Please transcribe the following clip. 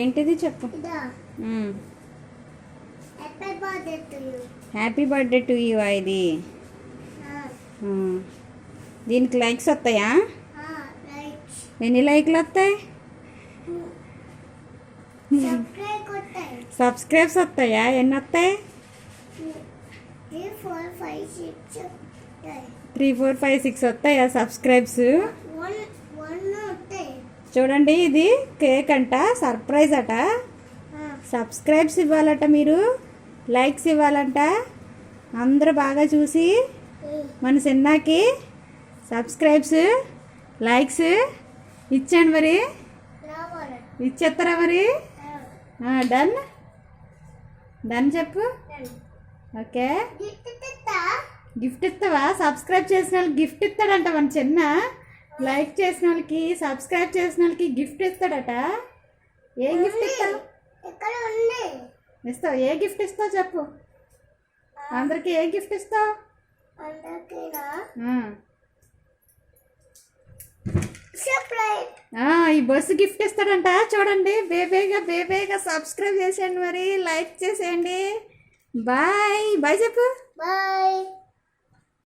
ఏంటిది చెప్పు. Happy birthday to you ఇది. దీనికి లైక్స్ వస్తాయా? ఎన్ని లైక్లు వస్తాయి? సబ్స్క్రైబ్స్ వస్తాయా? ఎన్ని వస్తాయి? 3, 4, 5, 6 వస్తాయా సబ్స్క్రైబ్స్? చూడండి, ఇది కేక్ అంట, సర్ప్రైజ్ అట. సబ్స్క్రైబ్స్ ఇవ్వాలట, మీరు లైక్స్ ఇవ్వాలంట. అందరూ బాగా చూసి మన సిన్నాకి సబ్స్క్రైబ్స్ లైక్స్ ఇచ్చాను. మరి ఇచ్చేస్తారా? మరి డన్ డన్ చెప్పు. ఓకే, గిఫ్ట్ ఇస్తావా? సబ్స్క్రైబ్ చేసిన వాళ్ళకి గిఫ్ట్ ఇస్తాడంట మన చిన్న. లైక్ చేసిన వాళ్ళకి, సబ్స్క్రైబ్ చేసిన వాళ్ళకి గిఫ్ట్ ఇస్తాడట. ఏ గిఫ్ట్ ఇస్తావు? ఇస్తావు? ఏ గిఫ్ట్ ఇస్తావు చెప్పు. అందరికి ఏ గిఫ్ట్ ఇస్తావు? ఈ బస్సు గిఫ్ట్ ఇస్తాడంట. చూడండి, బేబేగా సబ్స్క్రైబ్ చేసేయండి, మరి లైక్ చేసేయండి. బాయ్ బాయ్ చెప్పు. బాయ్.